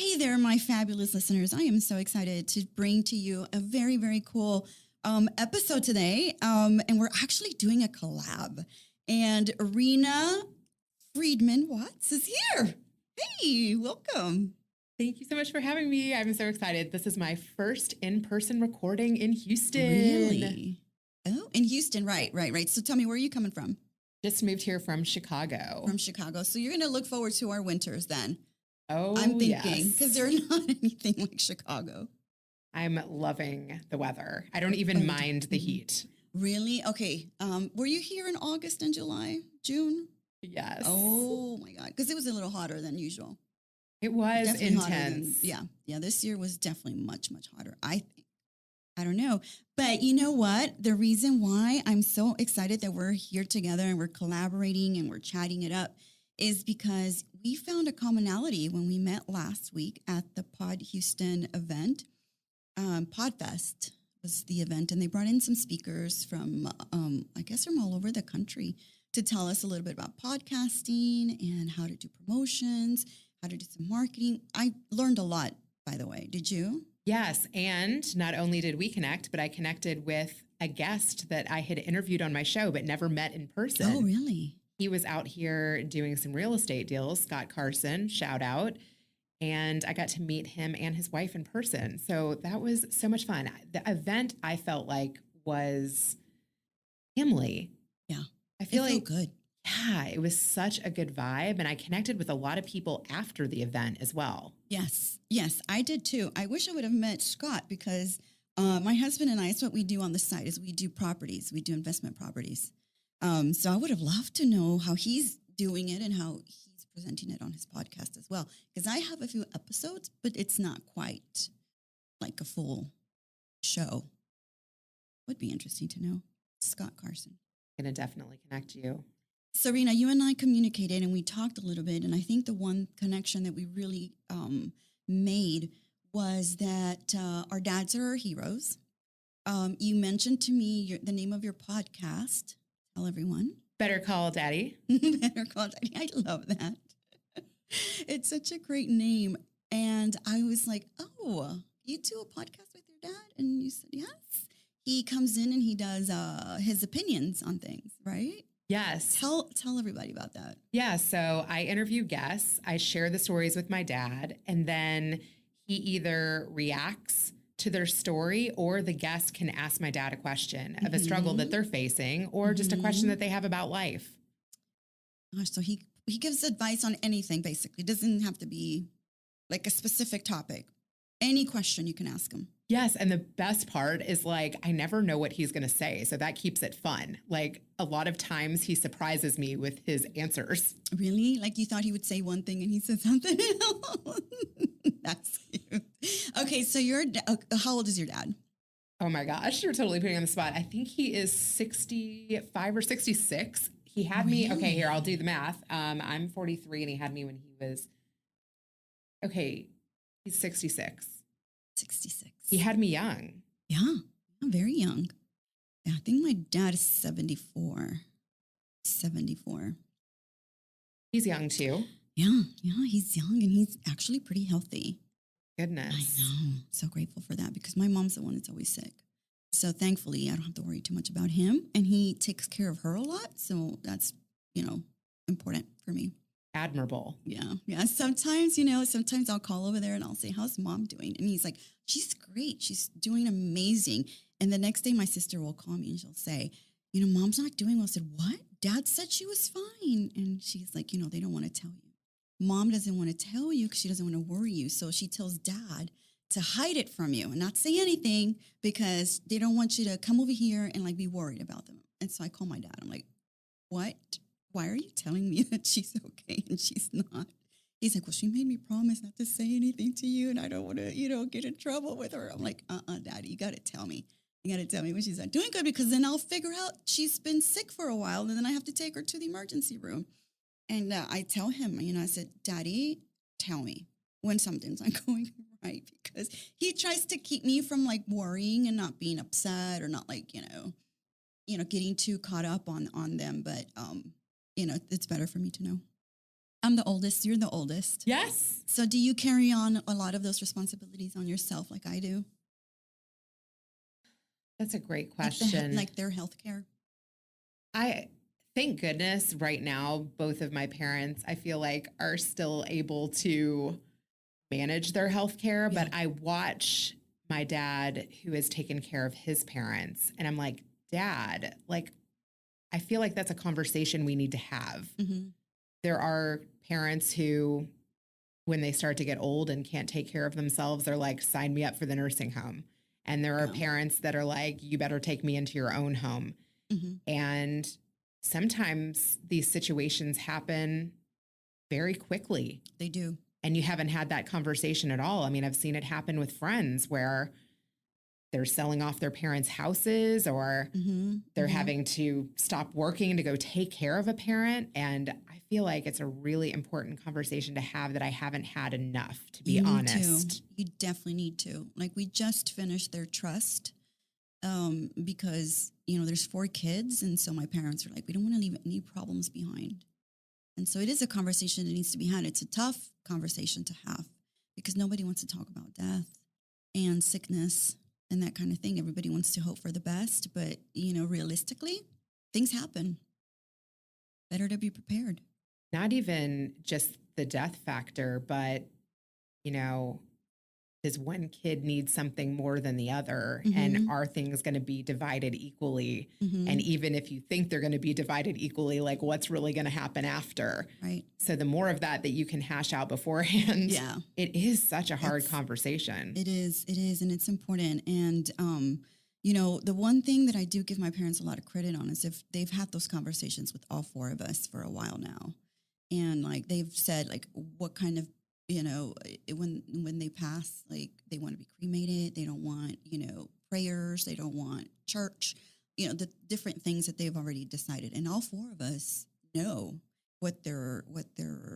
Hey there, my fabulous listeners. I am so excited to bring to you a very, very cool episode today. And we're actually doing a collab. And Reena Friedman Watts is here. Hey, welcome. Thank you so much for having me. I'm so excited. This is my first in-person recording in Houston. Really? Oh, in Houston, right. So tell me, where are you coming from? Just moved here from Chicago. From Chicago. So you're going to look forward to our winters then. Oh, I'm thinking, because yes. they're not anything like Chicago. I'm loving the weather. I don't even mind the heat. Really? Okay. Were you here in August and July, June? Yes. Oh my God. Because it was a little hotter than usual. It was Definitely hotter intense. than, yeah. This year was definitely much hotter, I think. I don't know. But you know what? The reason why I'm so excited that we're here together and we're collaborating and we're chatting it up is because we found a commonality when we met last week at the Pod Houston event. Podfest was the event, and they brought in some speakers from, I guess, from all over the country to tell us a little bit about podcasting and how to do promotions, how to do some marketing. I learned a lot, by the way. Did you? Yes. And not only did we connect, but I connected with a guest that I had interviewed on my show, but never met in person. Oh, really? He was out here doing some real estate deals, Scott Carson, shout out. And I got to meet him and his wife in person. So that was so much fun. The event, I felt like, was family. Yeah. I feel It like felt good. Yeah, it was such a good vibe. And I connected with a lot of people after the event as well. Yes, I did too. I wish I would have met Scott because my husband and I, it's what we do on the side is we do properties. We do investment properties. So I would have loved to know how he's doing it and how he's presenting it on his podcast as well. Because I have a few episodes, but it's not quite like a full show. Would be interesting to know. Scott Carson. Gonna definitely connect you. So, Reena, you and I communicated and we talked a little bit. And I think the one connection that we really made was that our dads are our heroes. You mentioned to me the name of your podcast. Tell everyone. Better Call Daddy. Better Call Daddy. I love that. It's such a great name. And I was like, oh, you do a podcast with your dad? And you said, yes. He comes in and he does his opinions on things, right? Yes. Tell everybody about that. Yeah. So I interview guests. I share the stories with my dad, and then he either reacts to their story or the guest can ask my dad a question of a struggle that they're facing or just a question that they have about life. Gosh, so he gives advice on anything, basically. It doesn't have to be like a specific topic. Any question you can ask him. Yes. And the best part is like, I never know what he's going to say. So that keeps it fun. Like a lot of times he surprises me with his answers. Really? Like you thought he would say one thing and he said something else? That's cute. Okay. So how old is your dad? Oh my gosh. You're totally putting me on the spot. I think he is 65 or 66. He had me. Okay, here, I'll do the math. I'm 43 and he had me when he was, he's 66. 66. He had me young. Yeah, very young. Yeah, I think my dad is 74. 74. He's young too. Yeah, he's young and he's actually pretty healthy. Goodness. I know. So grateful for that because my mom's the one that's always sick. So thankfully, I don't have to worry too much about him. And he takes care of her a lot. So that's, important for me. Admirable. Yeah. Sometimes I'll call over there and I'll say, how's mom doing? And he's like, she's great. She's doing amazing. And the next day my sister will call me and she'll say, mom's not doing well. I said, what? Dad said she was fine. And she's like, they don't want to tell you. Mom doesn't want to tell you because she doesn't want to worry you. So she tells dad to hide it from you and not say anything because they don't want you to come over here and like be worried about them. And so I call my dad. I'm like, what? Why are you telling me that she's okay and she's not? He's like, well, she made me promise not to say anything to you and I don't want to, get in trouble with her. I'm like, Daddy, you got to tell me. You got to tell me when she's not doing good because then I'll figure out she's been sick for a while and then I have to take her to the emergency room. And I tell him, I said, Daddy, tell me when something's not going right because he tries to keep me from like worrying and not being upset or not like, getting too caught up on them. But, it's better for me to know. I'm the oldest. You're the oldest. Yes. So do you carry on a lot of those responsibilities on yourself like I do? That's a great Like question. like their healthcare? I thank goodness right now, both of my parents, I feel like, are still able to manage their health care. Yeah. But I watch my dad, who has taken care of his parents, and I'm like, Dad, like, I feel like that's a conversation we need to have. Mm-hmm. There are parents who, when they start to get old and can't take care of themselves, they're like, sign me up for the nursing home. And there are Yeah. parents that are like, you better take me into your own home. Mm-hmm. And sometimes these situations happen very quickly They do. and you haven't had that conversation at all. I mean, I've seen it happen with friends where they're selling off their parents' houses or Mm-hmm. they're Mm-hmm. having to stop working to go take care of a parent. And I feel like it's a really important conversation to have that I haven't had enough, to be You need honest. to. You definitely need to. Like we just finished their trust because, you know, there's 4 kids. And so my parents are like, we don't want to leave any problems behind. And so it is a conversation that needs to be had. It's a tough conversation to have because nobody wants to talk about death and sickness and that kind of thing. Everybody wants to hope for the best, but, you know, realistically, things happen. Better to be prepared. Not even just the death factor, but, you know, does one kid need something more than the other? And Mhm. are things going to be divided equally? Mhm. And even if you think they're going to be divided equally, like what's really going to happen after? Right. So the more of that you can hash out beforehand, Yeah. it is such a hard It's- conversation. It is, and it's important. And, you know, the one thing that I do give my parents a lot of credit on is if they've had those conversations with all 4 of us for a while now. And like they've said, like, what kind of, you know, when they pass, like they want to be cremated. They don't want, you know, prayers. They don't want church, you know, the different things that they've already decided. And all 4 of us know what their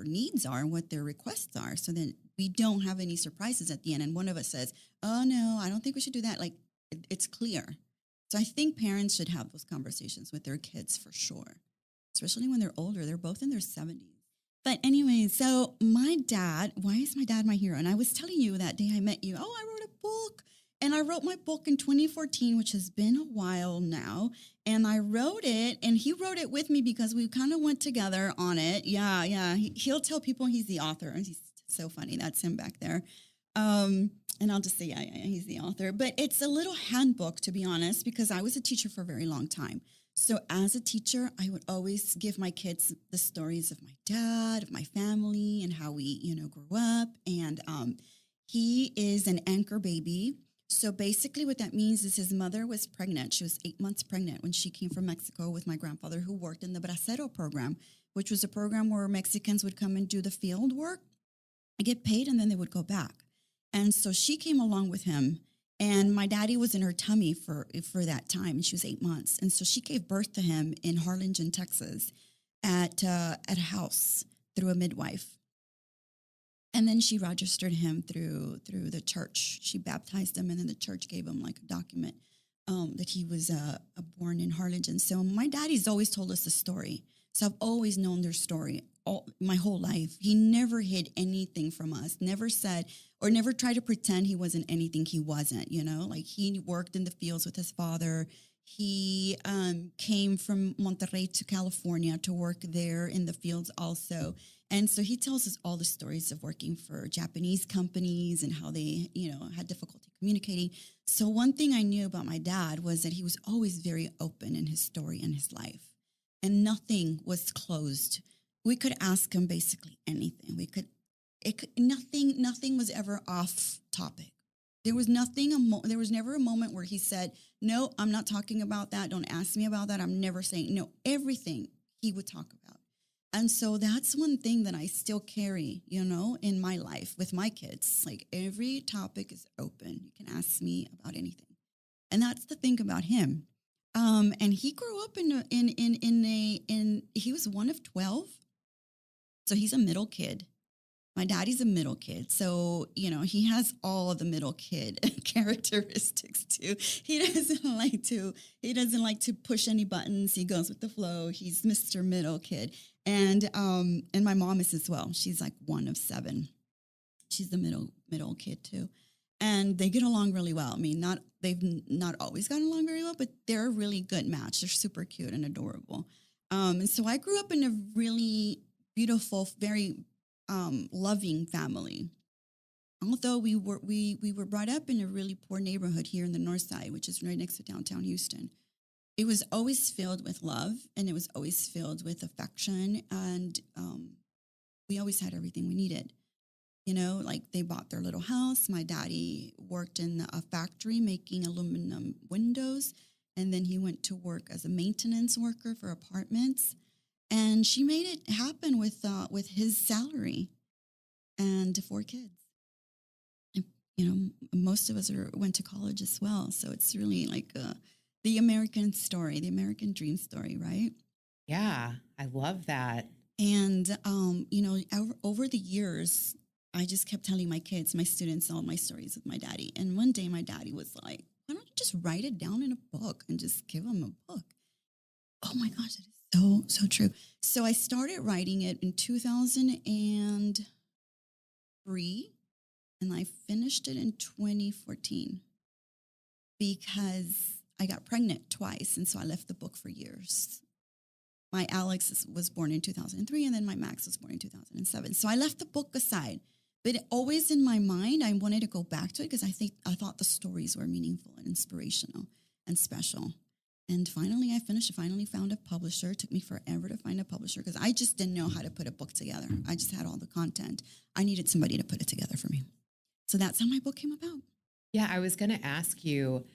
needs are and what their requests are. So then we don't have any surprises at the end. And one of us says, oh no, I don't think we should do that. Like it's clear. So I think parents should have those conversations with their kids for sure, especially when they're older. They're both in their 70s. But anyway, so my dad, why is my dad my hero? And I was telling you that day I met you, oh, I wrote a book. And I wrote my book in 2014, which has been a while now. And I wrote it, and he wrote it with me because we kind of went together on it. Yeah. He'll tell people he's the author. He's so funny. That's him back there. And I'll just say, yeah, he's the author. But it's a little handbook, to be honest, because I was a teacher for a very long time. So as a teacher, I would always give my kids the stories of my dad, of my family, and how we, you know, grew up. And he is an anchor baby. So basically what that means is his mother was pregnant. She was 8 months pregnant when she came from Mexico with my grandfather, who worked in the Bracero program, which was a program where Mexicans would come and do the field work, get paid, and then they would go back. And so she came along with him. And my daddy was in her tummy for that time, and she was 8 months. And so she gave birth to him in Harlingen, Texas, at a house through a midwife. And then she registered him through the church. She baptized him, and then the church gave him like a document that he was born in Harlingen. So my daddy's always told us the story. So I've always known their story my whole life. He never hid anything from us, never said or never tried to pretend he wasn't anything he wasn't, you know, like he worked in the fields with his father. He came from Monterrey to California to work there in the fields also. And so he tells us all the stories of working for Japanese companies and how they, you know, had difficulty communicating. So one thing I knew about my dad was that he was always very open in his story and his life. And nothing was closed. We could ask him basically anything. Nothing was ever off topic. There was there was never a moment where he said, no, I'm not talking about that. Don't ask me about that. I'm never saying no. Everything he would talk about. And so that's one thing that I still carry, you know, in my life with my kids. Like every topic is open. You can ask me about anything. And that's the thing about him. And he grew up he was one of 12. So he's a middle kid. My daddy's a middle kid. So, you know, he has all of the middle kid characteristics too. He doesn't like to push any buttons. He goes with the flow. He's Mr. Middle Kid. And my mom is as well. She's like one of seven. She's the middle kid too. And they get along really well. I mean, they've not always gotten along very well, but they're a really good match. They're super cute and adorable. And so I grew up in a really beautiful, very loving family. Although we were brought up in a really poor neighborhood here in the North Side, which is right next to downtown Houston. It was always filled with love, and it was always filled with affection, and we always had everything we needed. You know, like they bought their little house. My daddy worked in a factory making aluminum windows, and then he went to work as a maintenance worker for apartments. And she made it happen with his salary and 4 kids. And, you know, most of us went to college as well, so it's really like the American story, the American dream story, right? Yeah, I love that. And you know, over the years, I just kept telling my kids, my students, all my stories with my daddy. And one day my daddy was like, why don't you just write it down in a book and just give them a book? Oh my gosh, that is so true. So I started writing it in 2003 and I finished it in 2014 because I got pregnant twice. And so I left the book for years. My Alex was born in 2003 and then my Max was born in 2007. So I left the book aside. But always in my mind, I wanted to go back to it because I thought the stories were meaningful and inspirational and special. And finally, I finished. I finally found a publisher. It took me forever to find a publisher because I just didn't know how to put a book together. I just had all the content. I needed somebody to put it together for me. So that's how my book came about. Yeah, I was going to ask you,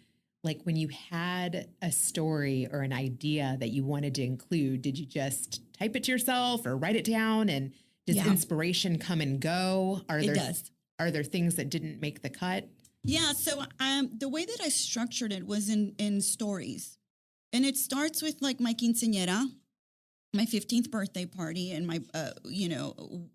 like when you had a story or an idea that you wanted to include, did you just type it to yourself or write it down? And does inspiration come and go? It does. Are there things that didn't make the cut? Yeah. So the way that I structured it was in stories. And it starts with like my quinceañera, my 15th birthday party, and my, and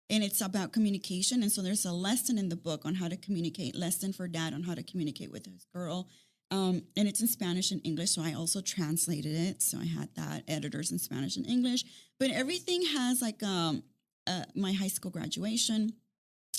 it's about communication. And so there's a lesson in the book on how to communicate, lesson for dad on how to communicate with his girl. And it's in Spanish and English, so I also translated it. So I had that, editors in Spanish and English. But everything has like my high school graduation.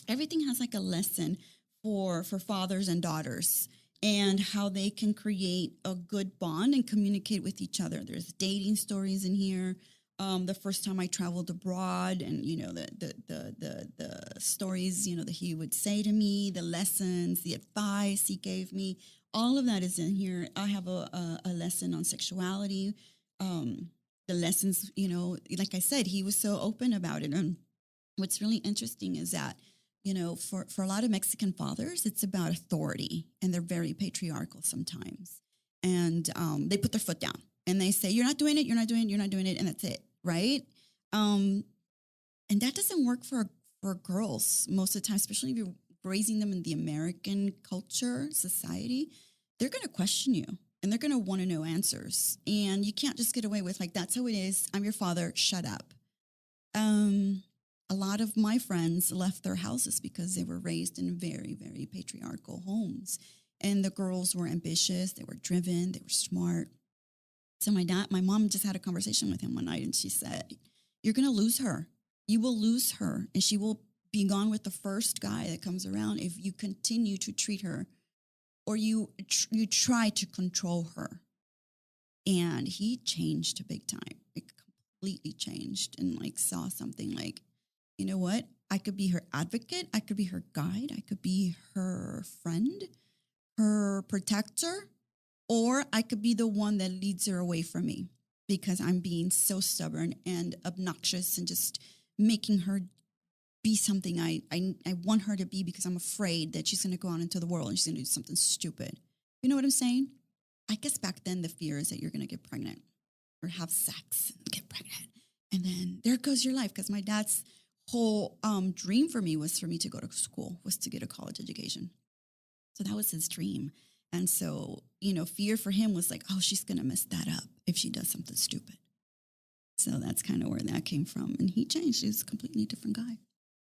Everything has like a lesson for fathers and daughters and how they can create a good bond and communicate with each other. There's dating stories in here. The first time I traveled abroad, and you know the stories that he would say to me, the lessons, the advice he gave me, all of that is in here. I have a lesson on sexuality. The lessons, like I said, he was so open about it. And what's really interesting is that for a lot of Mexican fathers, it's about authority, and they're very patriarchal sometimes, and they put their foot down. And they say, you're not doing it, you're not doing it, you're not doing it, and that's it, right? And that doesn't work for girls most of the time, especially if you're raising them in the American culture, society. They're going to question you, and they're going to want to know answers. And you can't just get away with, like, that's how it is, I'm your father, shut up. A lot of my friends left their houses because they were raised in very, very patriarchal homes. And the girls were ambitious, they were driven, they were smart. So my mom just had a conversation with him one night, and she said, you're going to lose her. You will lose her, and she will be gone with the first guy that comes around if you continue to treat her or you try to control her. And he changed big time. It completely changed, and like saw something like, you know what? I could be her advocate. I could be her guide. I could be her friend, her protector. Or I could be the one that leads her away from me because I'm being so stubborn and obnoxious and just making her be something I want her to be because I'm afraid that she's going to go out into the world and she's going to do something stupid. You know what I'm saying? I guess back then the fear is that you're going to get pregnant or have sex and get pregnant. And then there goes your life, because my dad's whole dream for me was for me to go to school, was to get a college education. So that was his dream. And so, fear for him was like, oh, she's going to mess that up if she does something stupid. So that's kind of where that came from. And he changed. He was a completely different guy.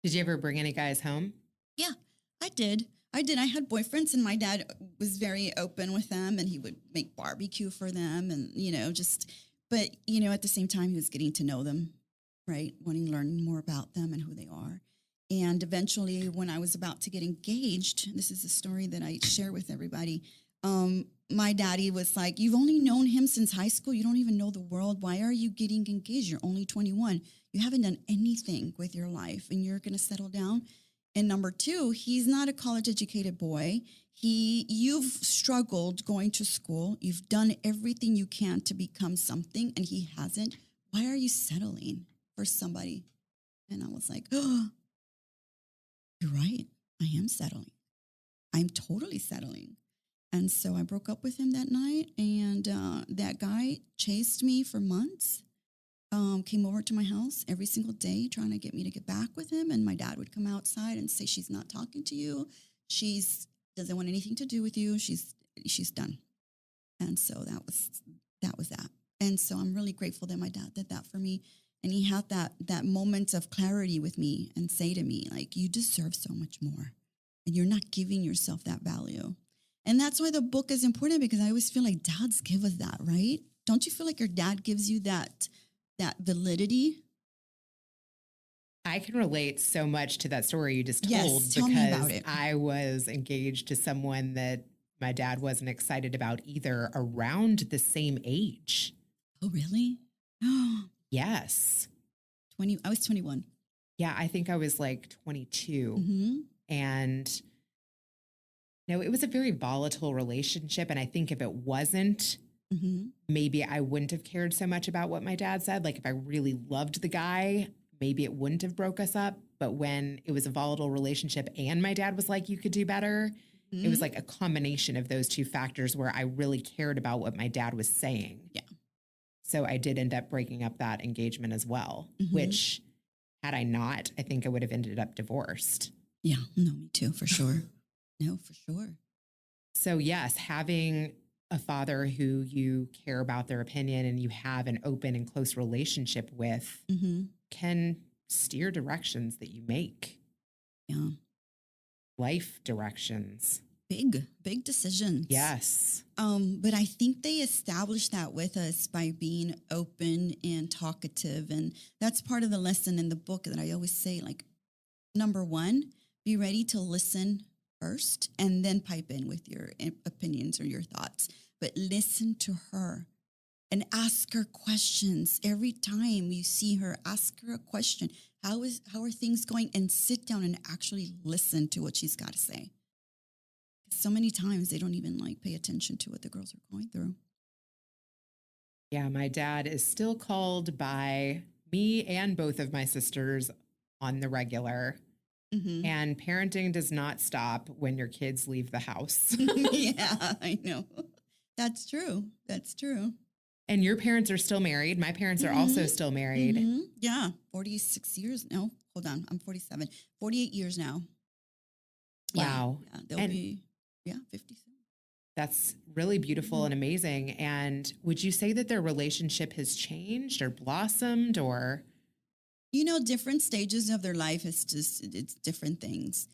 Did you ever bring any guys home? Yeah, I did. I had boyfriends, and my dad was very open with them, and he would make barbecue for them and, but, at the same time, he was getting to know them. right? Wanting to learn more about them and who they are. And eventually, when I was about to get engaged, this is a story that I share with everybody. My daddy was like, "You've only known him since high school. You don't even know the world. Why are you getting engaged? You're only 21. You haven't done anything with your life and you're going to settle down." And number two, he's not a college educated boy. You've struggled going to school. You've done everything you can to become something and he hasn't. Why are you settling for somebody? And I was like, "Oh, you're right. I am settling. I'm totally settling." And so I broke up with him that night, and that guy chased me for months, came over to my house every single day trying to get me to get back with him. And my dad would come outside and say, "She's not talking to you. She's doesn't want anything to do with you. She's done." And so that was that. And so I'm really grateful that my dad did that for me. And he had that moment of clarity with me and say to me, like, "You deserve so much more. And you're not giving yourself that value." And that's why the book is important, because I always feel like dads give us that, right? Don't you feel like your dad gives you that validity? I can relate so much to that story you just Yes, told tell me about because it. I was engaged to someone that my dad wasn't excited about either around the same age. Oh, really? Yes. 20. I was 21. Yeah, I think I was like 22. Mm-hmm. And no, it was a very volatile relationship. And I think if it wasn't, Mm-hmm. maybe I wouldn't have cared so much about what my dad said. Like if I really loved the guy, maybe it wouldn't have broke us up. But when it was a volatile relationship and my dad was like, "You could do better," it was Mm-hmm. like a combination of those two factors where I really cared about what my dad was saying. Yeah. So I did end up breaking up that engagement as well, Mm-hmm. which had I not, I think I would have ended up divorced. Yeah. No, me too, for sure. No, for sure. So yes, having a father who you care about their opinion and you have an open and close relationship with Mm-hmm. can steer directions that you make, Yeah. life directions. Big decisions. Yes. But I think they established that with us by being open and talkative. And that's part of the lesson in the book that I always say, like, number one, be ready to listen first and then pipe in with your opinions or your thoughts. But listen to her and ask her questions. Every time you see her, ask her a question. How are things going? And sit down and actually listen to what she's got to say. So many times they don't even like pay attention to what the girls are going through. Yeah, my dad is still called by me and both of my sisters on the regular. Mm-hmm. And parenting does not stop when your kids leave the house. Yeah, I know. That's true. That's true. And your parents are still married. My parents are also Mm-hmm. still married. Mm-hmm. Yeah, 46 years. No, hold on. I'm 47. 48 years now. Wow. Yeah, they'll And be, 50 soon. that's really beautiful and amazing. And would you say that their relationship has changed or blossomed or? Different stages of their life is just, it's different things.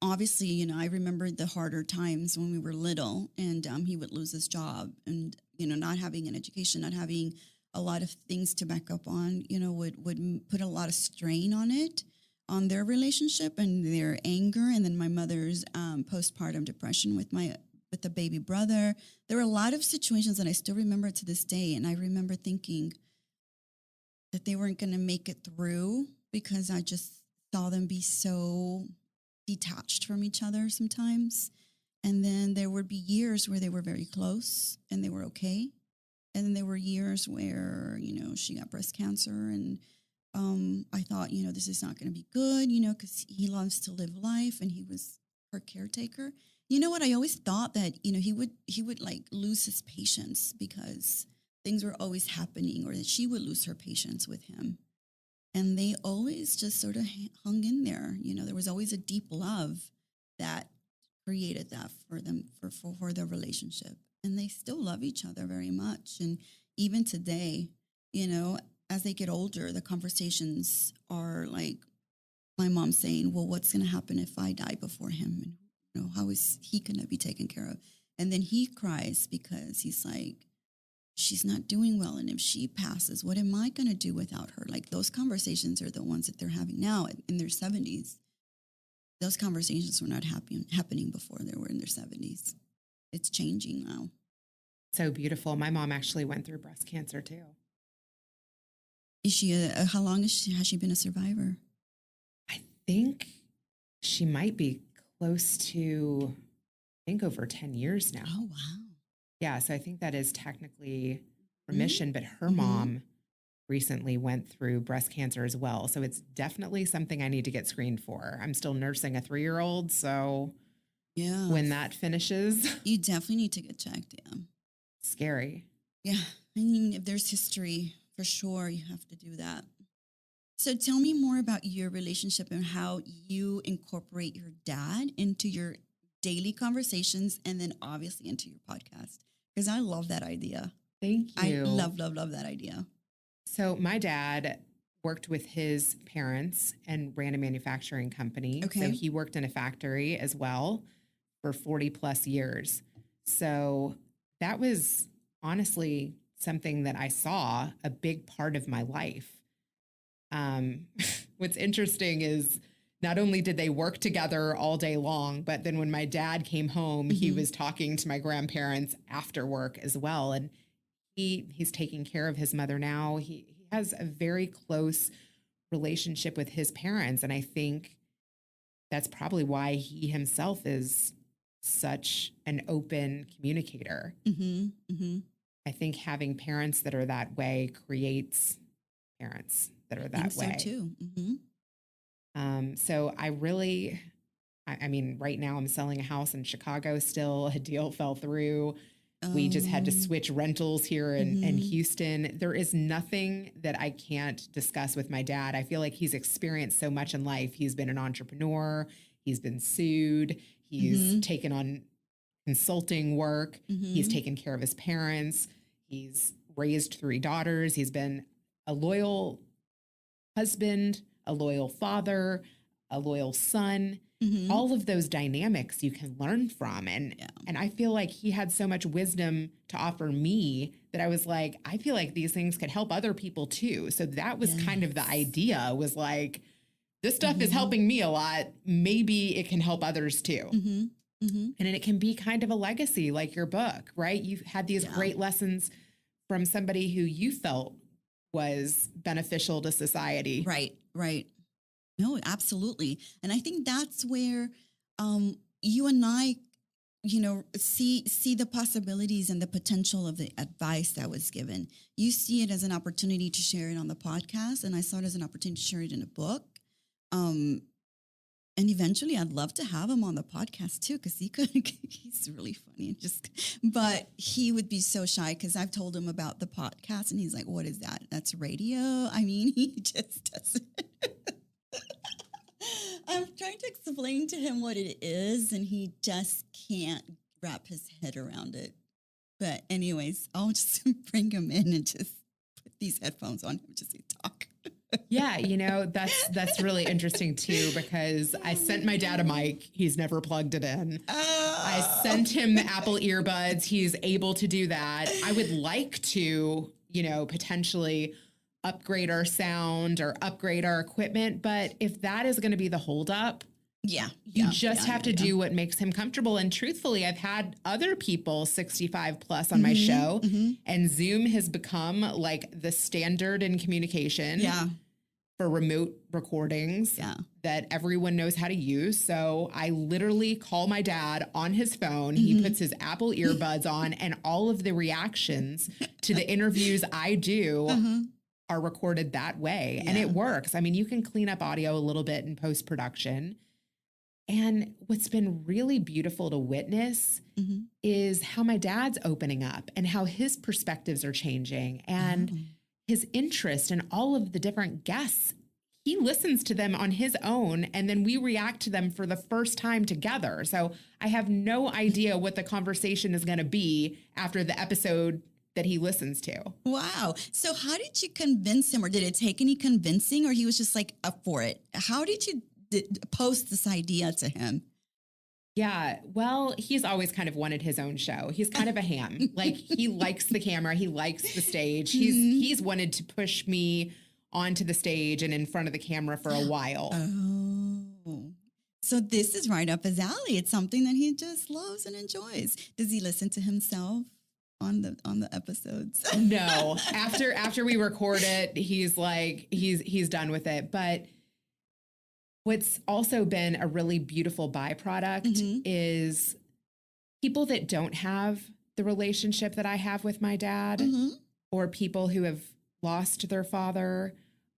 Obviously, I remember the harder times when we were little and he would lose his job and, not having an education, not having a lot of things to back up on, would put a lot of strain on it, on their relationship and their anger. And then my mother's postpartum depression with the baby brother. There were a lot of situations that I still remember to this day. And I remember thinking that they weren't going to make it through because I just saw them be so detached from each other sometimes. And then there would be years where they were very close and they were okay. And then there were years where, she got breast cancer and I thought, this is not going to be good, because he loves to live life and he was her caretaker. You know what? I always thought that, he would like lose his patience because things were always happening, or that she would lose her patience with him. And they always just sort of hung in there. There was always a deep love that created that for them, for their relationship. And they still love each other very much. And even today, as they get older, the conversations are like my mom saying, "Well, what's going to happen if I die before him? And, how is he going to be taken care of?" And then he cries because he's like, she's not doing well. And if she passes, what am I going to do without her? Like those conversations are the ones that they're having now in their 70s. Those conversations were not happening before they were in their 70s. It's changing now. So beautiful. My mom actually went through breast cancer too. Is she how long has she been a survivor? I think she might be close to, I think over 10 years now. Oh, wow. Yeah. So I think that is technically remission, but her mom recently went through breast cancer as well. So it's definitely something I need to get screened for. I'm still nursing a 3-year-old. So yeah, when that finishes, you definitely need to get checked. Yeah. Scary. Yeah. I mean, if there's history, for sure, you have to do that. So tell me more about your relationship and how you incorporate your dad into your daily conversations and then obviously into your podcast. Because I love that idea. Thank you. I love that idea. So my dad worked with his parents and ran a manufacturing company. Okay. So he worked in a factory as well for 40 plus years. So that was honestly something that I saw a big part of my life. What's interesting is not only did they work together all day long, but then when my dad came home, he was talking to my grandparents after work as well. And he's taking care of his mother now. He has a very close relationship with his parents. And I think that's probably why he himself is such an open communicator. I think having parents that are that way creates parents that are that way. So too. So I really, I mean, right now I'm selling a house in Chicago still. A deal fell through. We just had to switch rentals here in Houston. There is nothing that I can't discuss with my dad. I feel like he's experienced so much in life. He's been an entrepreneur. He's been sued. He's taken on consulting work. He's taken care of his parents. He's raised 3 daughters. He's been a loyal husband, a loyal father, a loyal son. All of those dynamics you can learn from. And I feel like he had so much wisdom to offer me that I was like, I feel like these things could help other people too. So that was kind of the idea, was like, this stuff is helping me a lot. Maybe it can help others too. And then it can be kind of a legacy, like your book, right? You've had these great lessons from somebody who you felt was beneficial to society. Right. No, absolutely. And I think that's where you and I, see the possibilities and the potential of the advice that was given. You see it as an opportunity to share it on the podcast, and I saw it as an opportunity to share it in a book. And eventually I'd love to have him on the podcast too, because he's really funny. But he would be so shy because I've told him about the podcast and he's like, what is that? That's radio? I mean, he just doesn't. I'm trying to explain to him what it is and he just can't wrap his head around it. But anyways, I'll just bring him in and just put these headphones on him just to talk. Yeah, that's really interesting too, because I sent my dad a mic. He's never plugged it in. I sent him the Apple earbuds. He's able to do that. I would like to, potentially upgrade our sound or upgrade our equipment. But if that is going to be the holdup, you just have to do what makes him comfortable. And truthfully, I've had other people 65 plus on my show, and Zoom has become like the standard in communication for remote recordings that everyone knows how to use. So I literally call my dad on his phone. He puts his Apple earbuds on, and all of the reactions to the interviews I do are recorded that way. And it works. I mean, you can clean up audio a little bit in post-production. And what's been really beautiful to witness is how my dad's opening up and how his perspectives are changing and his interest in all of the different guests. He listens to them on his own, and then we react to them for the first time together. So I have no idea what the conversation is going to be after the episode that he listens to. Wow. So how did you convince him, or did it take any convincing, or he was just like up for it? How did you post this idea to him? Yeah. Well, he's always kind of wanted his own show. He's kind of a ham. Like he likes the camera. He likes the stage. He's wanted to push me onto the stage and in front of the camera for a while. Oh. So this is right up his alley. It's something that he just loves and enjoys. Does he listen to himself on the episodes? No. After we record it, he's like, he's done with it. But what's also been a really beautiful byproduct is people that don't have the relationship that I have with my dad, or people who have lost their father,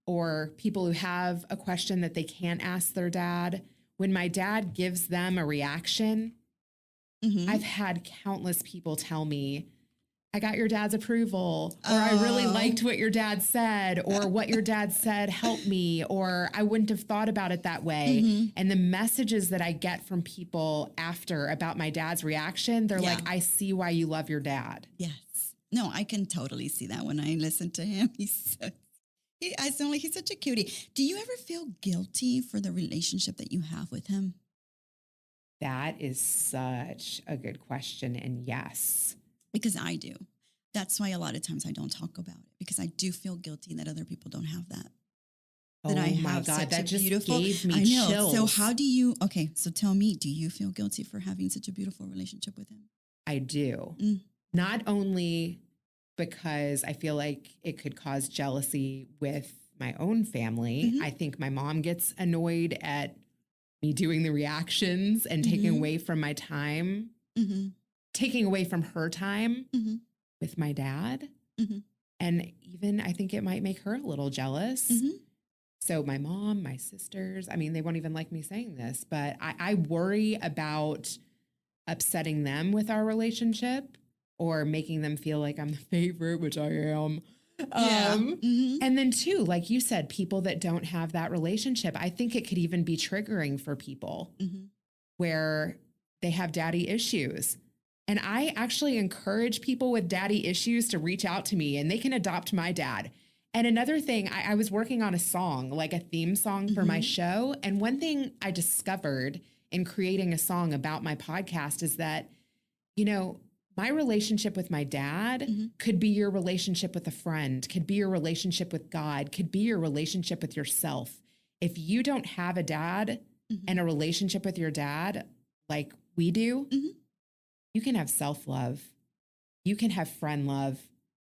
or people who have a question that they can't ask their dad. When my dad gives them a reaction, I've had countless people tell me, I got your dad's approval, or I really liked what your dad said, or what your dad said helped me, or I wouldn't have thought about it that way. And the messages that I get from people after about my dad's reaction, they're like, I see why you love your dad. Yes. No, I can totally see that when I listen to him. He's such a cutie. Do you ever feel guilty for the relationship that you have with him? That is such a good question. And yes. Because I do. That's why a lot of times I don't talk about it, because I do feel guilty that other people don't have that. That I have God, that just gave me chills. So how do you, so tell me, do you feel guilty for having such a beautiful relationship with him? I do. Not only because I feel like it could cause jealousy with my own family. I think my mom gets annoyed at me doing the reactions and taking away from my time, taking away from her time with my dad. And even I think it might make her a little jealous. So my mom, my sisters, I mean, they won't even like me saying this, but I worry about upsetting them with our relationship or making them feel like I'm the favorite, which I am. And then too, like you said, people that don't have that relationship, I think it could even be triggering for people where they have daddy issues. And I actually encourage people with daddy issues to reach out to me, and they can adopt my dad. And another thing, I was working on a song, like a theme song for my show. And one thing I discovered in creating a song about my podcast is that, you know, my relationship with my dad could be your relationship with a friend, could be your relationship with God, could be your relationship with yourself. If you don't have a dad and a relationship with your dad like we do, you can have self-love, you can have friend love,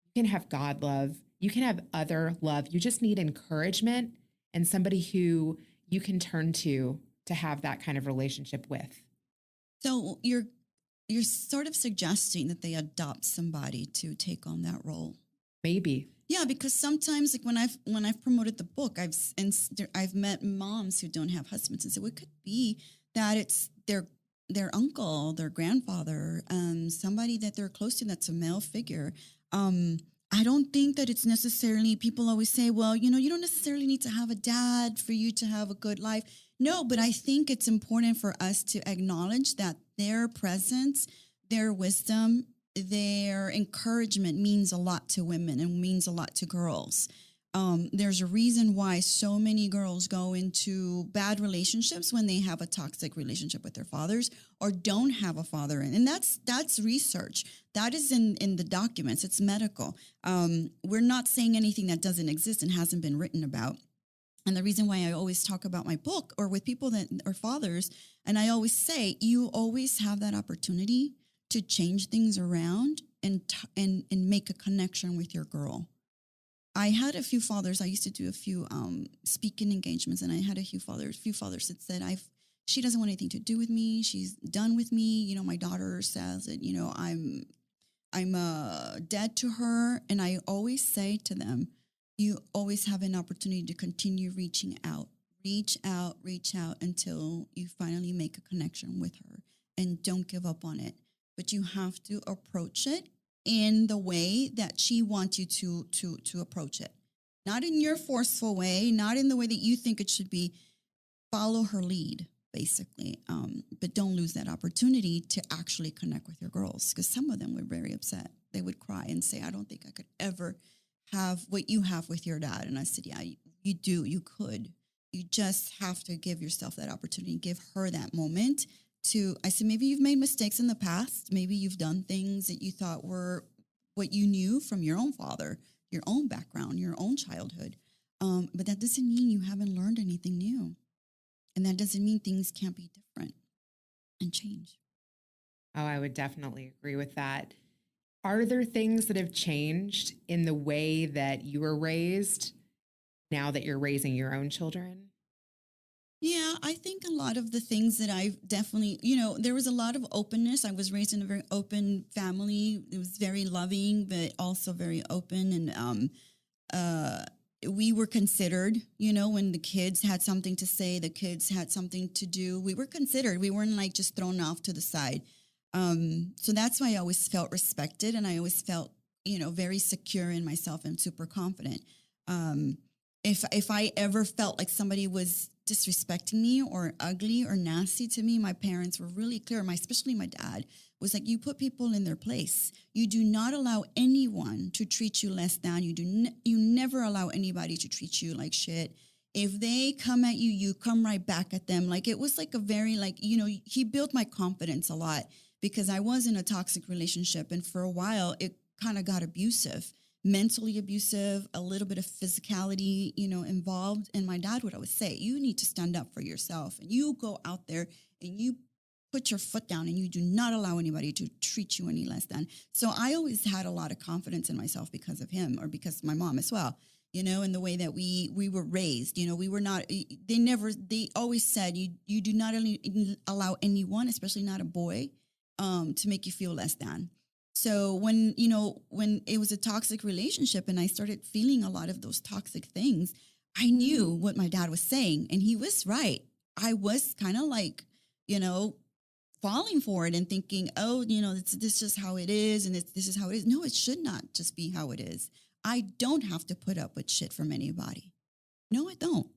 you can have God love, you can have other love. You just need encouragement and somebody who you can turn to have that kind of relationship with. So you're sort of suggesting that they adopt somebody to take on that role. Maybe. Yeah, because sometimes, like when I've promoted the book, I've met moms who don't have husbands and said, well, it could be that it's their uncle, their grandfather, somebody that they're close to that's a male figure. I don't think that it's necessarily, people always say, well, you know, you don't necessarily need to have a dad for you to have a good life. No, but I think it's important for us to acknowledge that their presence, their wisdom, their encouragement means a lot to women and means a lot to girls. There's a reason why so many girls go into bad relationships when they have a toxic relationship with their fathers or don't have a father. And that's research. That is in the documents. It's medical. We're not saying anything that doesn't exist and hasn't been written about. And the reason why I always talk about my book or with people that are fathers, and I always say, you always have that opportunity to change things around and make a connection with your girl. I had a few fathers. I used to do a few speaking engagements, and I had a few fathers that said, she doesn't want anything to do with me. She's done with me. You know, my daughter says that, you know, I'm dead to her. And I always say to them, you always have an opportunity to continue reaching out. Reach out until you finally make a connection with her, and don't give up on it. But you have to approach it in the way that she wants you to approach it. Not in your forceful way, not in the way that you think it should be. Follow her lead, basically. But don't lose that opportunity to actually connect with your girls, because some of them were very upset. They would cry and say, I don't think I could ever have what you have with your dad. And I said, yeah, you do, you could. You just have to give yourself that opportunity, give her that moment I said, maybe you've made mistakes in the past. Maybe you've done things that you thought were what you knew from your own father, your own background, your own childhood. But that doesn't mean you haven't learned anything new. And that doesn't mean things can't be different and change. Oh, I would definitely agree with that. Are there things that have changed in the way that you were raised now that you're raising your own children? Yeah, I think a lot of the things that I've definitely, there was a lot of openness. I was raised in a very open family. It was very loving, but also very open. And we were considered, when the kids had something to say, the kids had something to do. We were considered. We weren't like just thrown off to the side. So that's why I always felt respected, and I always felt, very secure in myself and super confident. If I ever felt like somebody was disrespecting me or ugly or nasty to me, my parents were really clear. Especially my dad was like, you put people in their place. You do not allow anyone to treat you less than. You never allow anybody to treat you like shit. If they come at you, you come right back at them. Like, it was like a very he built my confidence a lot because I was in a toxic relationship. And for a while, it kind of got abusive. Mentally abusive, a little bit of physicality, involved. And my dad would always say, you need to stand up for yourself, and you go out there and you put your foot down, and you do not allow anybody to treat you any less than. So I always had a lot of confidence in myself because of him, or because of my mom as well, and the way that we were raised. We were not, they always said, you do not allow anyone, especially not a boy, to make you feel less than. So when it was a toxic relationship and I started feeling a lot of those toxic things, I knew what my dad was saying, and he was right. I was kind of like, falling for it and thinking, oh, this is how it is, and this is how it is. No, it should not just be how it is. I don't have to put up with shit from anybody. No, I don't.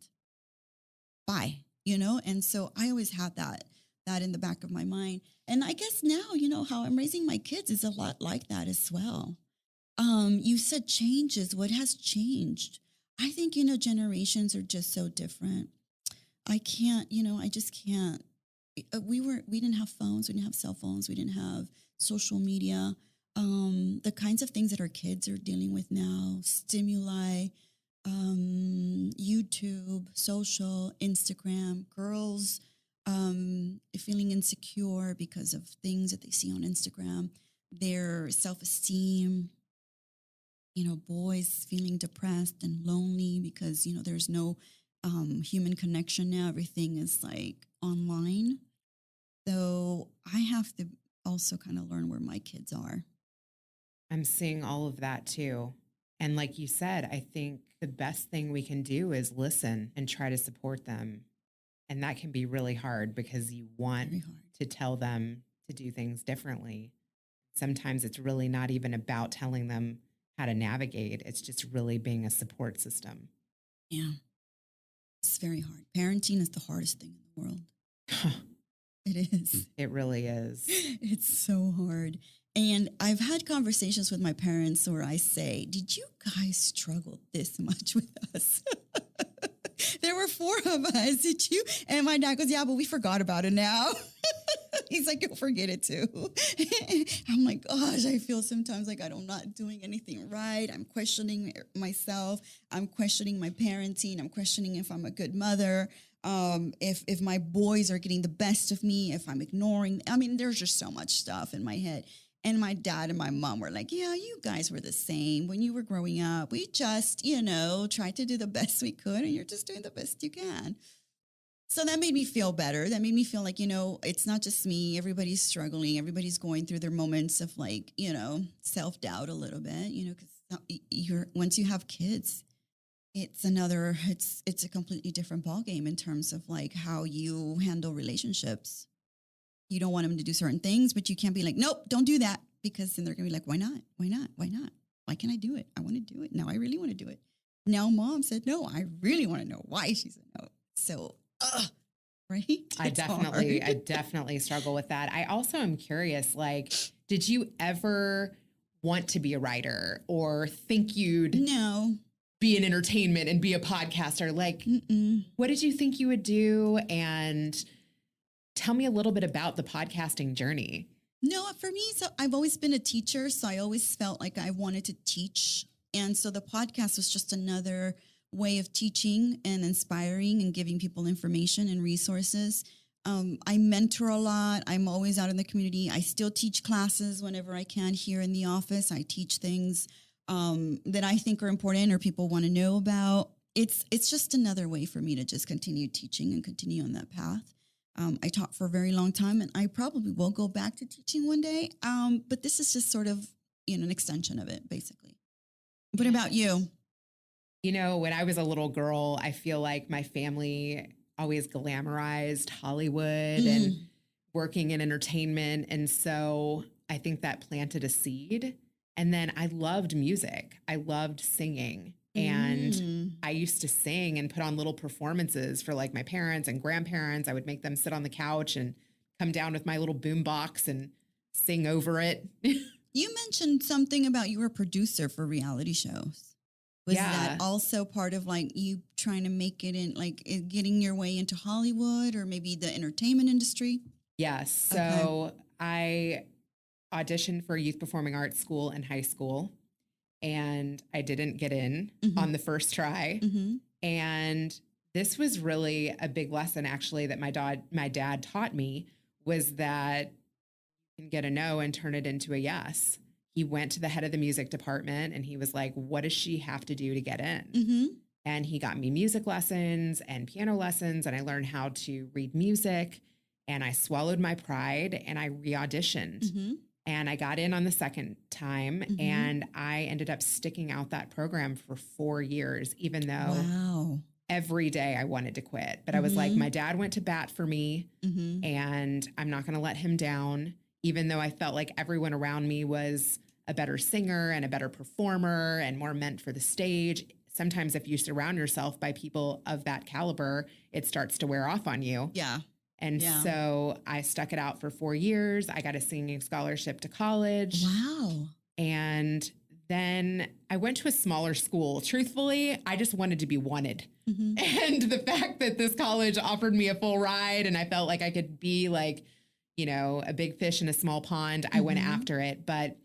Bye. And so I always had that in the back of my mind. And I guess now, how I'm raising my kids is a lot like that as well. You said changes. What has changed? I think, generations are just so different. I can't, I just can't. We didn't have phones. We didn't have cell phones. We didn't have social media. The kinds of things that our kids are dealing with now, stimuli, YouTube, social, Instagram, girls, feeling insecure because of things that they see on Instagram, their self-esteem, boys feeling depressed and lonely because, there's no human connection now. Everything is like online. So I have to also kind of learn where my kids are. I'm seeing all of that too. And like you said, I think the best thing we can do is listen and try to support them. And that can be really hard because you want to tell them to do things differently. Sometimes it's really not even about telling them how to navigate. It's just really being a support system. Yeah. It's very hard. Parenting is the hardest thing in the world. It is. It really is. It's so hard. And I've had conversations with my parents where I say, did you guys struggle this much with us? There were 4 of us. Did you? And my dad goes, yeah, but we forgot about it now. He's like, you'll forget it too. I'm like, gosh, I feel sometimes like I'm not doing anything right. I'm questioning myself. I'm questioning my parenting. I'm questioning if I'm a good mother. If my boys are getting the best of me, if I'm ignoring. I mean, there's just so much stuff in my head. And my dad and my mom were like, yeah, you guys were the same when you were growing up. We just, tried to do the best we could, and you're just doing the best you can. So that made me feel better. That made me feel like, it's not just me. Everybody's struggling. Everybody's going through their moments of like, self-doubt a little bit, because once you have kids, it's a completely different ballgame in terms of like how you handle relationships. You don't want them to do certain things, but you can't be like, nope, don't do that, because then they're going to be like, why not? Why not? Why not? Why can't I do it? I want to do it. Now I really want to do it. Now mom said no. I really want to know why she said no. So, right? I definitely struggle with that. I also am curious, like, did you ever want to be a writer or think you'd be in entertainment and be a podcaster? Like, what did you think you would do? And tell me a little bit about the podcasting journey. No, for me, so I've always been a teacher, so I always felt like I wanted to teach. And so the podcast was just another way of teaching and inspiring and giving people information and resources. I mentor a lot. I'm always out in the community. I still teach classes whenever I can here in the office. I teach things that I think are important or people want to know about. It's just another way for me to just continue teaching and continue on that path. I taught for a very long time, and I probably will go back to teaching one day. But this is just sort of, an extension of it, basically. What about you? When I was a little girl, I feel like my family always glamorized Hollywood and working in entertainment. And so I think that planted a seed. And then I loved music. I loved singing. And I used to sing and put on little performances for like my parents and grandparents. I would make them sit on the couch and come down with my little boom box and sing over it. You mentioned something about you were a producer for reality shows. Was that also part of like you trying to make it in, like getting your way into Hollywood or maybe the entertainment industry? Yes. So I auditioned for youth performing arts school in high school, and I didn't get in on the first try. And this was really a big lesson, actually, that my dad taught me, was that you can get a no and turn it into a yes. He went to the head of the music department and he was like, what does she have to do to get in? And he got me music lessons and piano lessons, and I learned how to read music, and I swallowed my pride and I re-auditioned. And I got in on the second time, and I ended up sticking out that program for 4 years, even though every day I wanted to quit. But I was like, my dad went to bat for me, and I'm not going to let him down, even though I felt like everyone around me was a better singer and a better performer and more meant for the stage. Sometimes if you surround yourself by people of that caliber, it starts to wear off on you. And so I stuck it out for 4 years. I got a singing scholarship to college. Wow. And then I went to a smaller school. Truthfully, I just wanted to be wanted. And the fact that this college offered me a full ride and I felt like I could be like, a big fish in a small pond, I went after it. But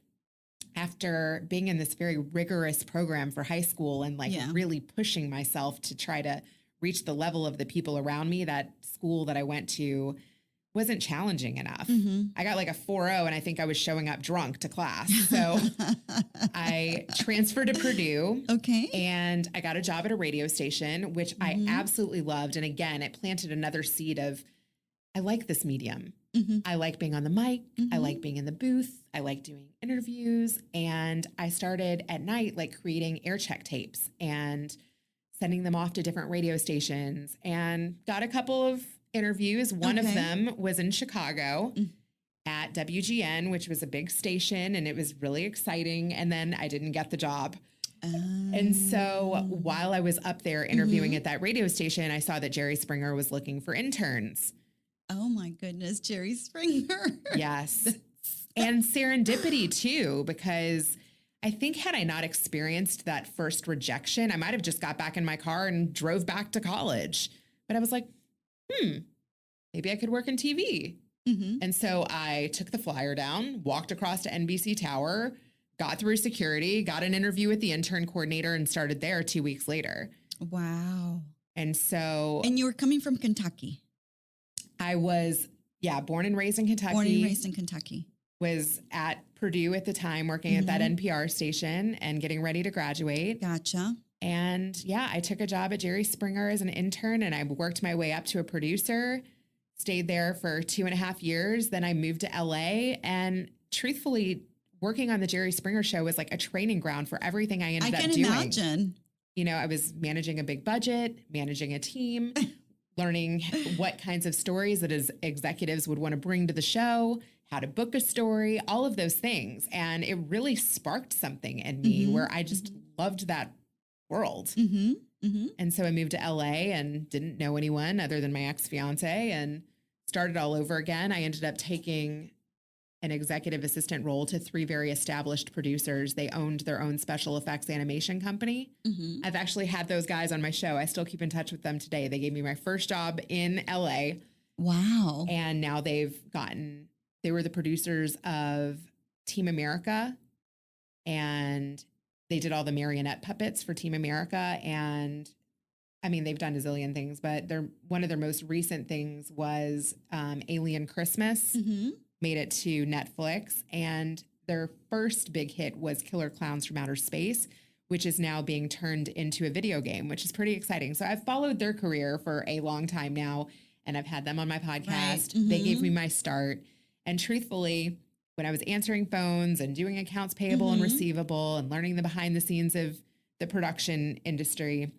after being in this very rigorous program for high school and like really pushing myself to try to reach the level of the people around me, that school that I went to wasn't challenging enough. I got like a 4.0 and I think I was showing up drunk to class. So I transferred to Purdue. And I got a job at a radio station, which I absolutely loved. And again, it planted another seed of, I like this medium. I like being on the mic. I like being in the booth. I like doing interviews. And I started at night, like creating air check tapes and sending them off to different radio stations, and got a couple of interviews. One of them was in Chicago at WGN, which was a big station, and it was really exciting. And then I didn't get the job. And so while I was up there interviewing at that radio station, I saw that Jerry Springer was looking for interns. Oh my goodness, Jerry Springer. Yes. And serendipity too, because I think had I not experienced that first rejection, I might have just got back in my car and drove back to college. But I was like, maybe I could work in TV. And so I took the flyer down, walked across to NBC Tower, got through security, got an interview with the intern coordinator, and started there 2 weeks later. Wow. And so... And you were coming from Kentucky. I was, born and raised in Kentucky. Born and raised in Kentucky. Was at Purdue at the time, working at that NPR station and getting ready to graduate. Gotcha. And I took a job at Jerry Springer as an intern, and I worked my way up to a producer, stayed there for 2.5 years. Then I moved to LA, and truthfully, working on the Jerry Springer show was like a training ground for everything I ended up doing. I can imagine. I was managing a big budget, managing a team, learning what kinds of stories that as executives would want to bring to the show, how to book a story, all of those things. And it really sparked something in me where I just loved that world. And so I moved to LA and didn't know anyone other than my ex-fiance and started all over again. I ended up taking an executive assistant role to 3 very established producers. They owned their own special effects animation company. I've actually had those guys on my show. I still keep in touch with them today. They gave me my first job in LA, Wow. And now they were the producers of Team America, and they did all the marionette puppets for Team America. And I mean, they've done a zillion things, but one of their most recent things was Alien Christmas, made it to Netflix. And their first big hit was Killer Clowns from Outer Space, which is now being turned into a video game, which is pretty exciting. So I've followed their career for a long time now, and I've had them on my podcast. Right. They gave me my start. And truthfully, when I was answering phones and doing accounts payable and receivable and learning the behind the scenes of the production industry,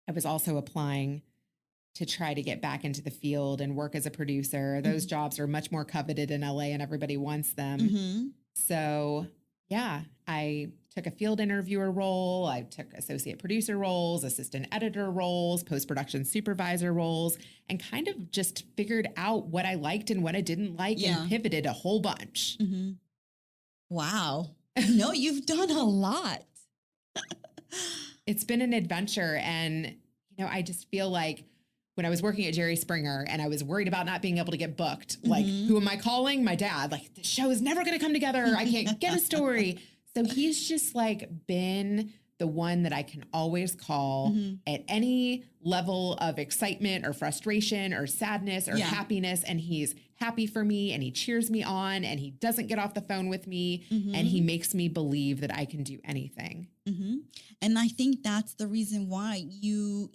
I was also applying to try to get back into the field and work as a producer. Those jobs are much more coveted in LA and everybody wants them. So yeah, I took a field interviewer role. I took associate producer roles, assistant editor roles, post-production supervisor roles, and kind of just figured out what I liked and what I didn't like and pivoted a whole bunch. Wow. No, you've done a lot. It's been an adventure. And, I just feel like when I was working at Jerry Springer and I was worried about not being able to get booked, like, who am I calling? My dad, like, the show is never going to come together. I can't get a story. So he's just like been the one that I can always call at any level of excitement or frustration or sadness or happiness. And he's happy for me and he cheers me on and he doesn't get off the phone with me and he makes me believe that I can do anything. And I think that's the reason why you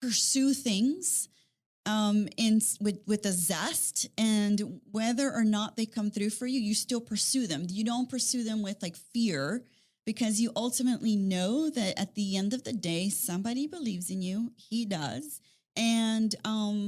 pursue things with a zest, and whether or not they come through for you, you still pursue them. You don't pursue them with like fear, because you ultimately know that at the end of the day, somebody believes in you. He does. And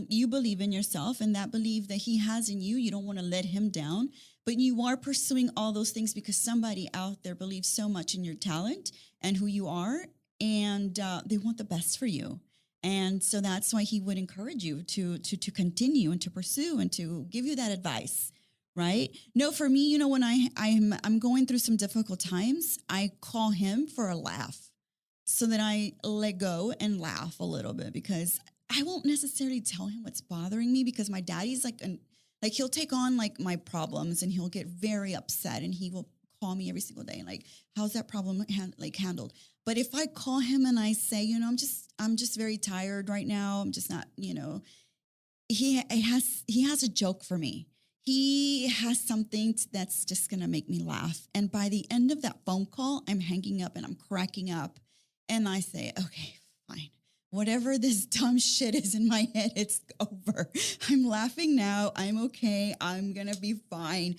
you believe in yourself, and that belief that he has in you, you don't want to let him down. But you are pursuing all those things because somebody out there believes so much in your talent and who you are, and they want the best for you. And so that's why he would encourage you to continue and to pursue and to give you that advice, right? No, for me, when I'm going through some difficult times, I call him for a laugh so that I let go and laugh a little bit, because I won't necessarily tell him what's bothering me, because my daddy's like he'll take on like my problems and he'll get very upset and he will call me every single day. Like, how's that problem handled? But if I call him and I say, I'm just very tired right now. I'm just not, he has a joke for me. He has something that's just going to make me laugh. And by the end of that phone call, I'm hanging up and I'm cracking up. And I say, okay, fine. Whatever this dumb shit is in my head, it's over. I'm laughing now. I'm okay. I'm going to be fine.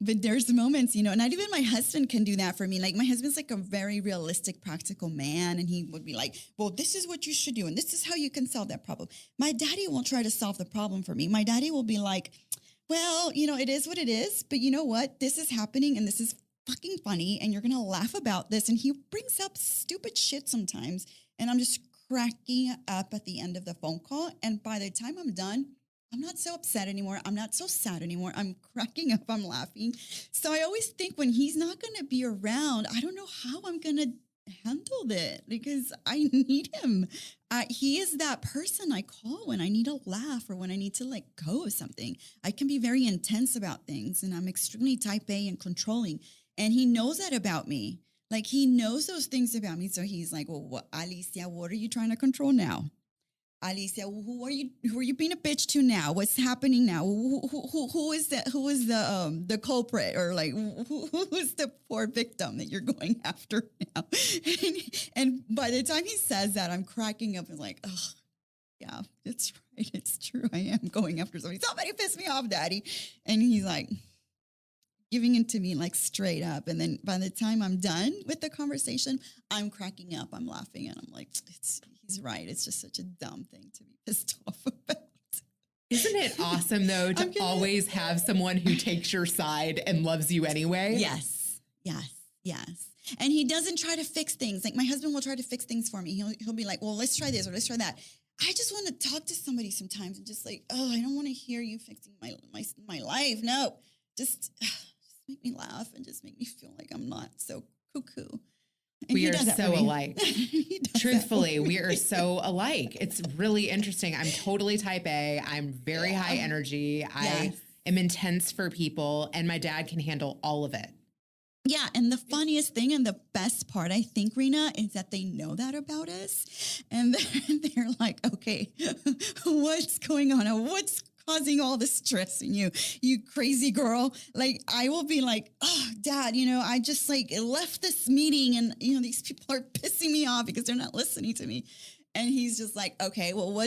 But there's moments, not even my husband can do that for me. Like, my husband's like a very realistic, practical man. And he would be like, well, this is what you should do. And this is how you can solve that problem. My daddy won't try to solve the problem for me. My daddy will be like, well, it is what it is. But you know what? This is happening and this is fucking funny. And you're going to laugh about this. And he brings up stupid shit sometimes. And I'm just cracking up at the end of the phone call. And by the time I'm done, I'm not so upset anymore. I'm not so sad anymore. I'm cracking up. I'm laughing. So I always think when he's not going to be around, I don't know how I'm going to handle it, because I need him. He is that person I call when I need a laugh or when I need to let go of something. I can be very intense about things, and I'm extremely type A and controlling. And he knows that about me. Like, he knows those things about me. So he's like, well, Alicia, what are you trying to control now? Alicia, who are you being a bitch to now? What's happening now? Who is the culprit, or like who's the poor victim that you're going after now? And by the time he says that, I'm cracking up and like, oh, yeah, it's right. It's true. I am going after somebody. Somebody pissed me off, Daddy. And he's like giving it to me like straight up. And then by the time I'm done with the conversation, I'm cracking up. I'm laughing, and I'm like, he's right. It's just such a dumb thing to be pissed off about. Isn't it awesome, though, to always have someone who takes your side and loves you anyway? Yes. And he doesn't try to fix things. Like, my husband will try to fix things for me. He'll be like, well, let's try this or let's try that. I just want to talk to somebody sometimes and just like, oh, I don't want to hear you fixing my life. No, just make me laugh and just make me feel like I'm not so cuckoo. And We he are does that so for me. alike. He does that. Truthfully, we are so alike. It's really interesting. I'm totally type A. I'm very high energy. I Yes. am intense for people, and my dad can handle all of it. Yeah, and the funniest thing and the best part, I think, Reena, is that they know that about us. And they're like, okay, what's going on? And what's causing all the stress in you, you crazy girl? Like, I will be like, oh, Dad, I just like left this meeting and, these people are pissing me off because they're not listening to me. And he's just like, okay, well,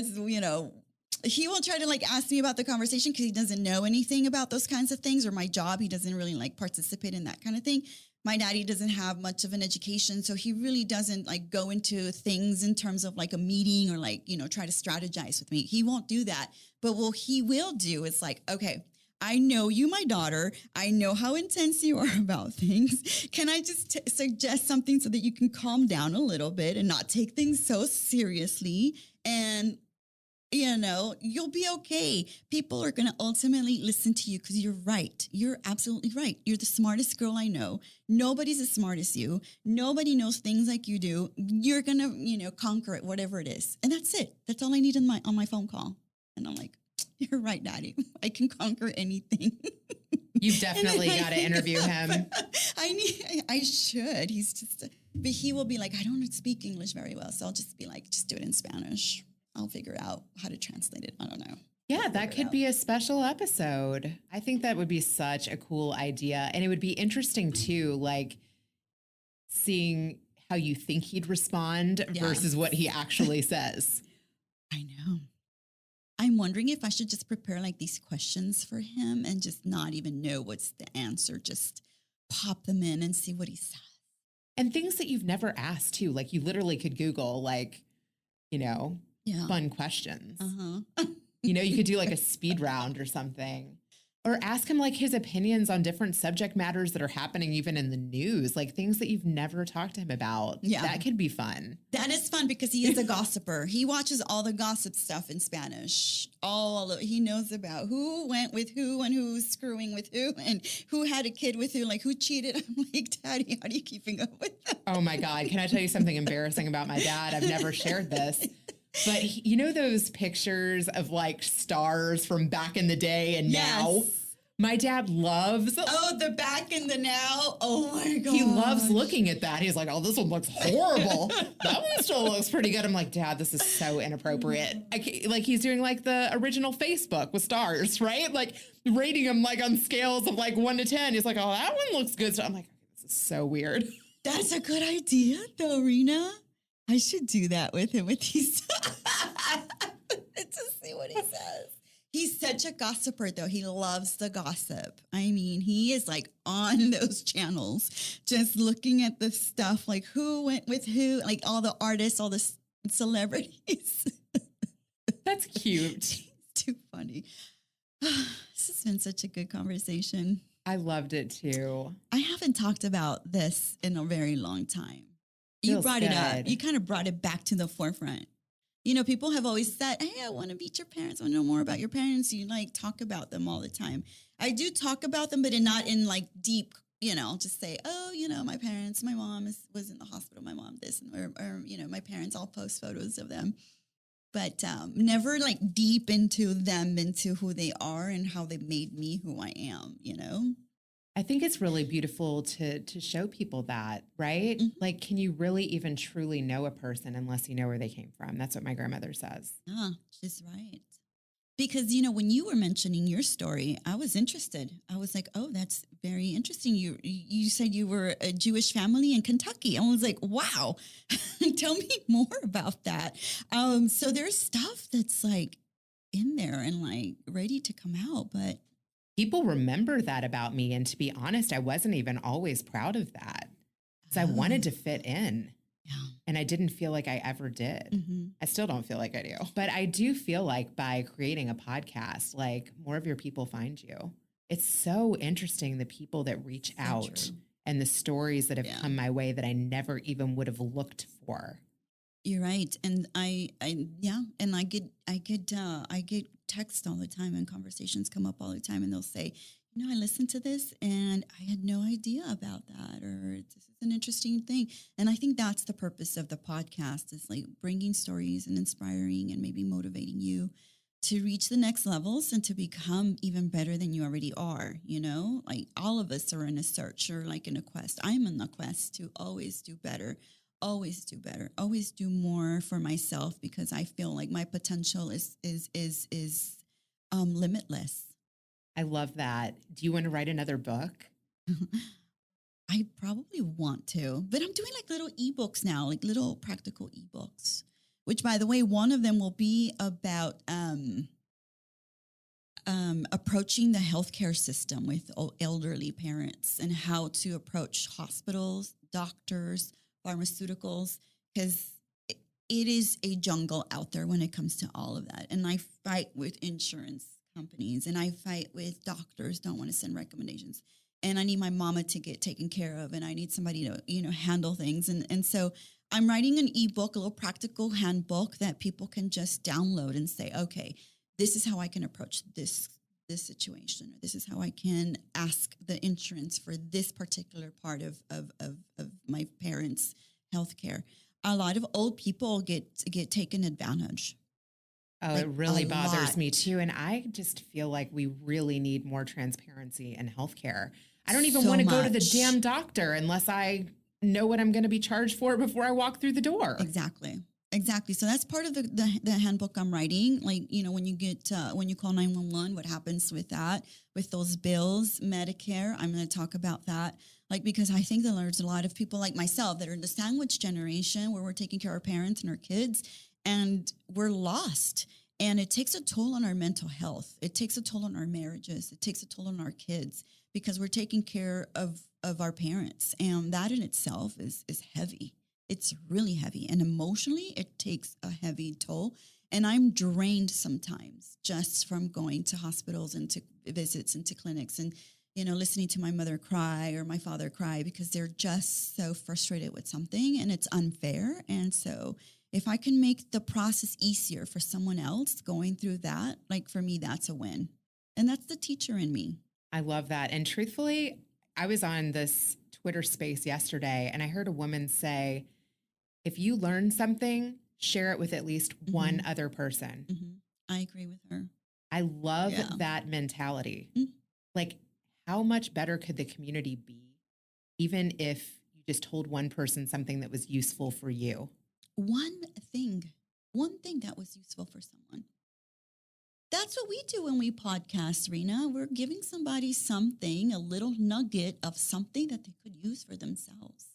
he will try to like ask me about the conversation because he doesn't know anything about those kinds of things or my job. He doesn't really like participate in that kind of thing. My daddy doesn't have much of an education. So he really doesn't like go into things in terms of like a meeting or like, try to strategize with me. He won't do that. But what he will do is like, okay, I know you, my daughter. I know how intense you are about things. Can I just suggest something so that you can calm down a little bit and not take things so seriously? And you'll be okay. People are going to ultimately listen to you because you're right. You're absolutely right. You're the smartest girl I know. Nobody's as smart as you. Nobody knows things like you do. You're going to, conquer it, whatever it is. And that's it. That's all I need on my phone call. And I'm like, you're right, Daddy. I can conquer anything. You've definitely got to interview him. I should. But he will be like, I don't speak English very well. So I'll just be like, just do it in Spanish. I'll figure out how to translate it. I don't know. Yeah, that could be a special episode. I think that would be such a cool idea. And it would be interesting too, like seeing how you think he'd respond versus what he actually says. I know. I'm wondering if I should just prepare like these questions for him and just not even know what's the answer. Just pop them in and see what he says. And things that you've never asked too. Like you literally could Google like, fun questions. You could do like a speed round or something. Or ask him like his opinions on different subject matters that are happening even in the news, like things that you've never talked to him about. Yeah. That could be fun. That is fun because he is a gossiper. He watches all the gossip stuff in Spanish. He knows about who went with who and who's screwing with who and who had a kid with who, like who cheated. I'm like, Daddy, how do you keeping up with that? Oh my God. Can I tell you something embarrassing about my dad? I've never shared this. But those pictures of like stars from back in the day and now? My dad loves. Oh, the back and the now. Oh my God. He loves looking at that. He's like, oh, this one looks horrible. That one still looks pretty good. I'm like, Dad, this is so inappropriate. Like he's doing like the original Facebook with stars, right? Like rating them like on scales of like 1 to 10. He's like, oh, that one looks good. So I'm like, okay, this is so weird. That's a good idea though, Reena. I should do that with him with these to see what he says. He's such a gossiper though. He loves the gossip. I mean, he is like on those channels, just looking at the stuff, like who went with who, like all the artists, all the celebrities. That's cute. Too funny. This has been such a good conversation. I loved it too. I haven't talked about this in a very long time. You brought it up. You kind of brought it back to the forefront. People have always said, hey, I want to meet your parents. I want to know more about your parents. You like talk about them all the time. I do talk about them, but not in like deep, just say, oh, my parents, my mom was in the hospital. My mom this, or my parents, I'll post photos of them. But never like deep into them, into who they are and how they made me who I am, I think it's really beautiful to show people that, right? Mm-hmm. Like, can you really even truly know a person unless you know where they came from? That's what my grandmother says. Yeah, she's right. Because, when you were mentioning your story, I was interested. I was like, oh, that's very interesting. You said you were a Jewish family in Kentucky. I was like, wow, tell me more about that. So there's stuff that's like in there and like ready to come out, but people remember that about me. And to be honest, I wasn't even always proud of that because I wanted to fit in. Yeah. And I didn't feel like I ever did. Mm-hmm. I still don't feel like I do. But I do feel like by creating a podcast, like more of your people find you. It's so interesting, the people that reach out and the stories that have come my way that I never even would have looked for. You're right. And yeah, and I get texts all the time and conversations come up all the time and they'll say, I listened to this and I had no idea about that, or this is an interesting thing. And I think that's the purpose of the podcast is like bringing stories and inspiring and maybe motivating you to reach the next levels and to become even better than you already are. Like all of us are in a search or like in a quest. I'm in the quest to always do better, always do better, always do more for myself because I feel like my potential is limitless. I love that. Do you want to write another book? I probably want to, but I'm doing like little ebooks now, like little practical ebooks, which by the way, one of them will be about approaching the healthcare system with elderly parents and how to approach hospitals, doctors, pharmaceuticals, because it is a jungle out there when it comes to all of that. And I fight with insurance companies and I fight with doctors, don't want to send recommendations. And I need my mama to get taken care of and I need somebody to, handle things. And so I'm writing an ebook, a little practical handbook that people can just download and say, okay, this is how I can approach this situation, or this is how I can ask the insurance for this particular part of my parents' healthcare. A lot of old people get taken advantage. Oh, Like, it really a bothers lot. me too. And I just feel like we really need more transparency in healthcare. I don't even So want to go to the much. damn doctor unless I know what I'm going to be charged for before I walk through the door. Exactly. So that's part of the handbook I'm writing. Like, when you get, when you call 911, what happens with that, with those bills, Medicare, I'm going to talk about that. Like, because I think that there's a lot of people like myself that are in the sandwich generation where we're taking care of our parents and our kids and we're lost. And it takes a toll on our mental health. It takes a toll on our marriages. It takes a toll on our kids because we're taking care of our parents. And that in itself is heavy. It's really heavy. And emotionally, it takes a heavy toll. And I'm drained sometimes just from going to hospitals and to visits and to clinics and, listening to my mother cry or my father cry because they're just so frustrated with something and it's unfair. And so if I can make the process easier for someone else going through that, like for me, that's a win. And that's the teacher in me. I love that. And truthfully, I was on this Twitter space yesterday and I heard a woman say, if you learn something, share it with at least one other person. I agree with her. I love that mentality. Like, how much better could the community be, even if you just told one person something that was useful for you? One thing that was useful for someone. That's what we do when we podcast, Reena. We're giving somebody something, a little nugget of something that they could use for themselves.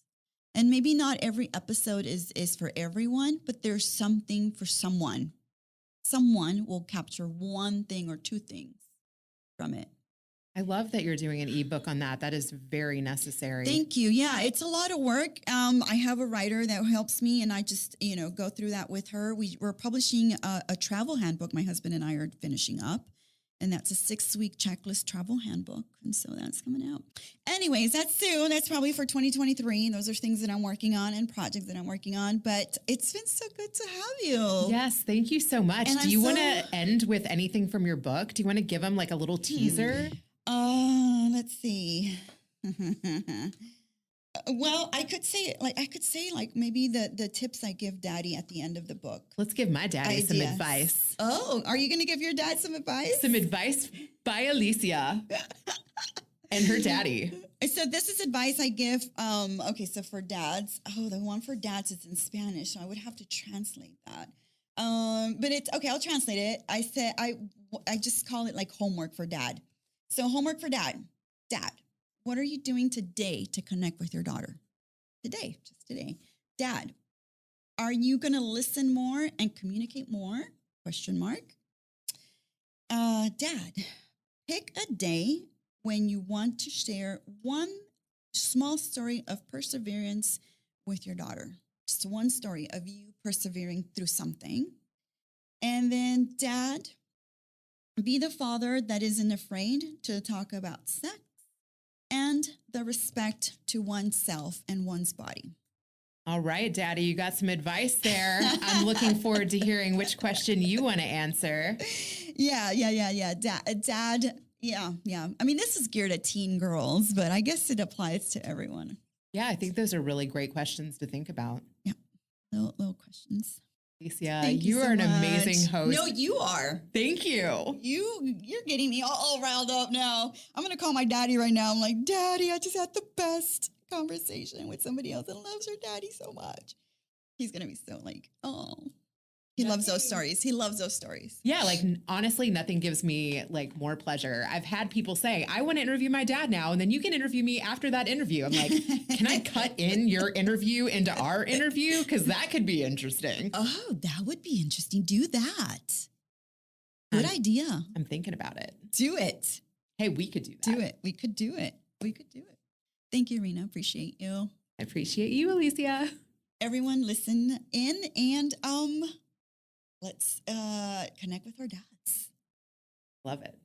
And maybe not every episode is for everyone, but there's something for someone. Someone will capture one thing or two things from it. I love that you're doing an ebook on that. That is very necessary. Thank you. Yeah, it's a lot of work. I have a writer that helps me, and I just go through that with her. We're publishing a travel handbook. My husband and I are finishing up, and that's a 6-week checklist travel handbook, and so that's coming out. Anyways, that's soon. That's probably for 2023. Those are things that I'm working on and projects that I'm working on. But it's been so good to have you. Yes, thank you so much. And Do you want to end with anything from your book? Do you want to give them like a little teaser? Let's see. Well, I could say maybe the tips I give Daddy at the end of the book. Let's give my daddy some advice. Oh, are you going to give your dad some advice? Some advice by Alicia and her daddy. So this is advice I give. Okay, so for dads, the one for dads is in Spanish, so I would have to translate that. But it's okay. I'll translate it. I just call it like homework for dad. So homework for dad. Dad, what are you doing today to connect with your daughter? Today, just today. Dad, are you going to listen more and communicate more? Question mark. Dad, pick a day when you want to share one small story of perseverance with your daughter. Just one story of you persevering through something. And then, Dad, be the father that isn't afraid to talk about sex and the respect to oneself and one's body. All right, Daddy, you got some advice there. I'm looking forward to hearing which question you want to answer. Yeah. Dad. Yeah. I mean, this is geared at teen girls, but I guess it applies to everyone. Yeah, I think those are really great questions to think about. Yeah. Little questions. Alicia, Thank you you so are an much. amazing host. No, you are. Thank you. You're getting me all riled up now. I'm gonna call my daddy right now. I'm like, Daddy, I just had the best conversation with somebody else that loves her daddy so much. He's gonna be so like, oh, he loves those stories. He loves those stories. Yeah, like honestly, nothing gives me like more pleasure. I've had people say, I want to interview my dad now, and then you can interview me after that interview. I'm like, can I cut in your interview into our interview? Because that could be interesting. Oh, that would be interesting. Do that. Good idea. I'm thinking about it. Do it. Hey, we could do that. Do it. We could do it. Thank you, Reena. Appreciate you. I appreciate you, Alicia. Everyone listen in and let's connect with our dads. Love it.